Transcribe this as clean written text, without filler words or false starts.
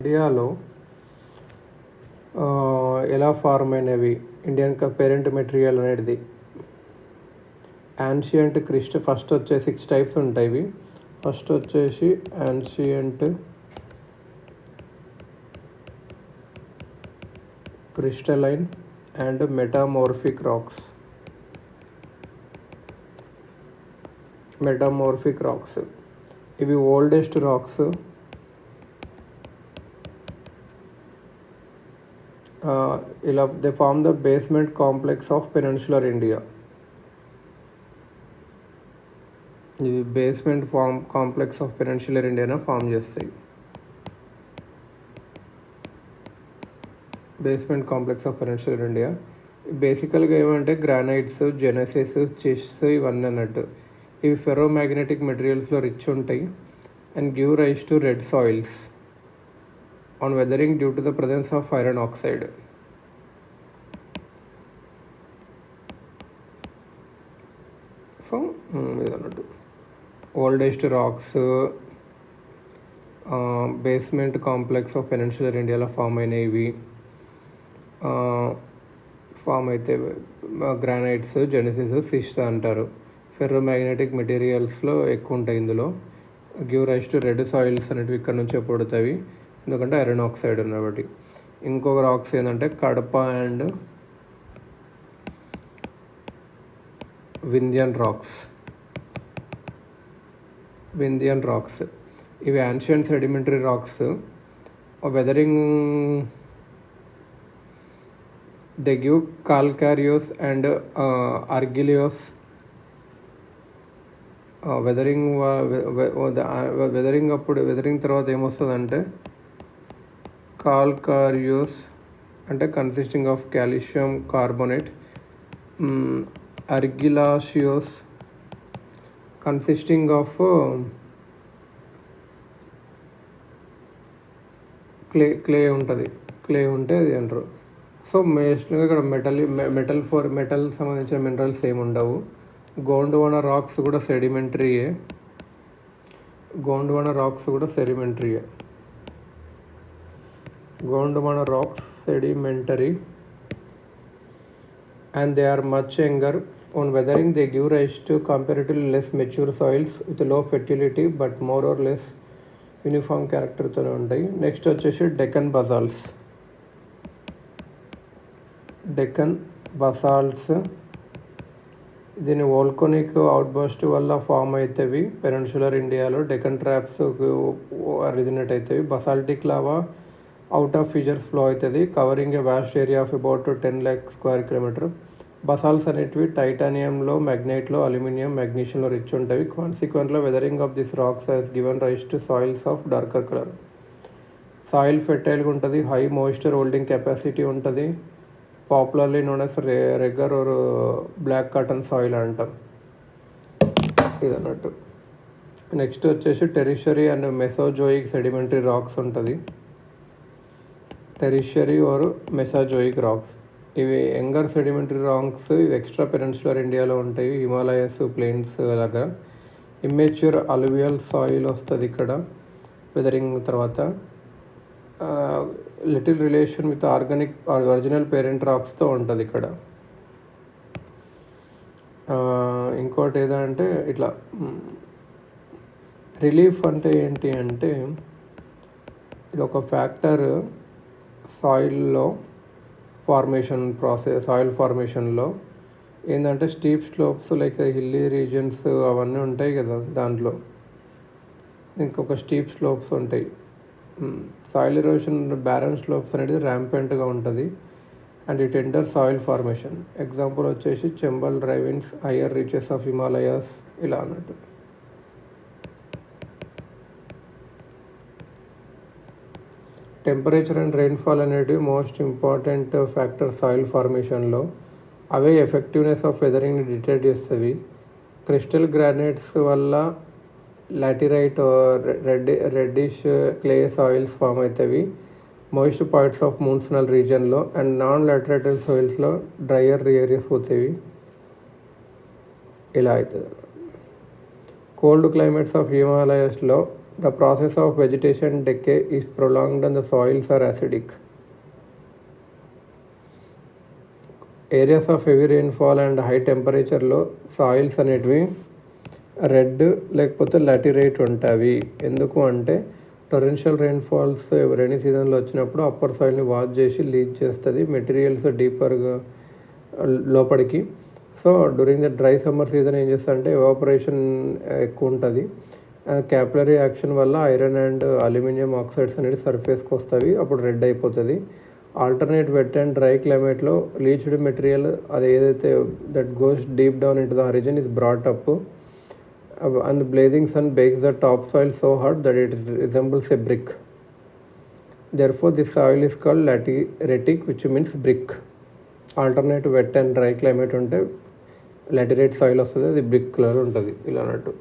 ఇండియాలో ఎలా ఫార్మ్ అయినవి ఇండియన్ పేరెంట్ మెటీరియల్ అనేది యాన్షియంట్ ఫస్ట్ వచ్చే 6 టైప్స్ ఉంటాయి. ఫస్ట్ వచ్చేసి ancient crystalline and metamorphic rocks ఇవి oldest rocks. They form the basement complex of peninsular India. ఇది బేస్మెంట్ కాంప్లెక్స్ ఆఫ్ పెనిన్సులర్ ఇండియాను ఫామ్ చేస్తాయి. Basement complex of peninsular India బేసికల్గా ఏమంటే గ్రానైట్స్, జెనసిస్, చిస్ట్స్ ఇవన్నీ అన్నట్టు. ఇవి ఫెరోమాగ్నెటిక్ మెటీరియల్స్లో రిచ్ ఉంటాయి and give rise to red soils on weathering due to the presence of iron oxide. So ఇదన్నట్టు oldest rocks basement complex of peninsular ఇండియాలో form అయినవి. ఫామ్ అయితే గ్రానైట్స్, జెనసిస్, సిస్ట్ అంటారు. ఫెర్రోమాగ్నెటిక్ మెటీరియల్స్లో ఎక్కువ ఉంటాయి. ఇందులో give rise to red soils అనేటివి ఇక్కడ నుంచే పుడతాయి, ఎందుకంటే ఐరన్ ఆక్సైడ్ ఉన్నబట్టి. ఇంకొక రాక్స్ ఏంటంటే కడప అండ్ వింధ్యన్ రాక్స్ ఇవి ancient sedimentary rocks. Weathering they give calcareous and argillaceous. Weathering తర్వాత ఏమొస్తుందంటే కాల్కారియోస్ అంటే consisting of calcium carbonate, argillaceous consisting of clay ఉంటుంది. క్లే ఉంటే అది అంటారు. సో మోస్ట్లీగా ఇక్కడ మెటల్ సంబంధించిన మినరల్స్ ఏమి ఉండవు. గోండ్వానా రాక్స్ కూడా సెడిమెంటరీయే. Gondwana rocks sedimentary and they are much younger. On weathering they give rise to comparatively less mature soils with low fertility but more or less uniform character తో ఉంటాయి. Next వచ్చేసి Deccan basalts. దీని volcanic outburst వల్ల form అవుతాయి. Peninsular ఇండియాలో Deccan traps originate అవుతాయి. Basaltic lava out of fissures flow అవుతుంది, covering a vast area of about 10 lakh square kilometer. Basalts అనేటివి టైటానియంలో, మ్యాగ్నైట్లో, అల్యూమినియం, మెగ్నీషియంలో రిచ్ ఉంటాయి. Consequently weathering of this rocks has given rise to soils of darker colour. Soil ఫెర్టైల్గా ఉంటుంది, high moisture holding capacity ఉంటుంది. Popularly known as regur or black cotton soil అంటాం ఇదన్నట్టు. Next వచ్చేసి Tertiary and Mesozoic sedimentary rocks ఉంటుంది. Tertiary or Mesozoic rocks ఇవి younger sedimentary rocks. ఇవి extra peninsular ఇండియాలో ఉంటాయి, హిమాలయస్, ప్లెయిన్స్ అలాగా. ఇమ్మెచ్యూర్ అలువియల్ సాయిల్ వస్తుంది ఇక్కడ వెదరింగ్ తర్వాత. Little relation with organic original parent రాక్స్తో ఉంటుంది ఇక్కడ. ఇంకోటి ఏదంటే ఇట్లా రిలీఫ్ అంటే ఏంటి అంటే ఇది ఒక ఫ్యాక్టర్ సాయిల్ ఫార్మేషన్లో ఏంటంటే steep slopes like hilly regions అవన్నీ ఉంటాయి కదా, దాంట్లో ఇంకొక స్టీప్ స్లోప్స్ ఉంటాయి. సాయిల్ ఎరోషన్ బ్యారన్ స్లోప్స్ అనేది ర్యాంపెంట్గా ఉంటుంది and it enter soil formation. Example వచ్చేసి Chambal ravines, higher reaches of Himalayas ఇలా అన్నట్టు. టెంపరేచర్ అండ్ రెయిన్ఫాల్ అనేవి మోస్ట్ ఇంపార్టెంట్ ఫ్యాక్టర్ సాయిల్ ఫార్మేషన్లో. అవే ఎఫెక్టివ్నెస్ ఆఫ్ వెదరింగ్ని డిటెక్ట్ చేస్తుంది. క్రిస్టల్ గ్రానైట్స్ వల్ల laterite, reddish clay soils form అవుతాయి మోయిస్ట్ పార్ట్స్ ఆఫ్ మూన్సనల్ రీజియన్లో. అండ్ నాన్ లాటరైటల్ సాయిల్స్లో డ్రైయర్ ఏరియాస్ పోతాయి ఇలా అవుతుంది. కోల్డ్ క్లైమేట్స్ ఆఫ్ హిమాలయస్లో The process of vegetation decay is prolonged and the soils are acidic. Areas of heavy rainfall and high టెంపరేచర్లో soils అనేటివి red లేకపోతే laterite ఉంటాయి. ఎందుకు అంటే టొరెన్షియల్ రెయిన్ఫాల్స్ రైనీ సీజన్లో వచ్చినప్పుడు అప్పర్ సాయిల్ని వాష్ చేసి లీచ్ చేస్తుంది మెటీరియల్స్ డీపర్గా లోపలికి. So during the dry summer season ఏం చేస్తుందంటే ఎవాపరేషన్ ఎక్కువ ఉంటుంది. క్యాపిలరీ యాక్షన్ వల్ల ఐరన్ అండ్ అల్యూమినియం ఆక్సైడ్స్ అనేవి సర్ఫేస్కి వస్తాయి, అప్పుడు రెడ్ అయిపోతుంది. ఆల్టర్నేట్ వెట్ అండ్ డ్రై క్లైమేట్లో లీచ్డ్ మెటీరియల్ అది ఏదైతే that goes deep down into the horizon is brought up and blazing sun bakes the topsoil so hot that it resembles a brick. Therefore, this soil is called lateritic, which means brick. Alternate wet and dry climate unte laterite soil వస్తుంది, అది brick colour ఉంటుంది ఇలా అన్నట్టు.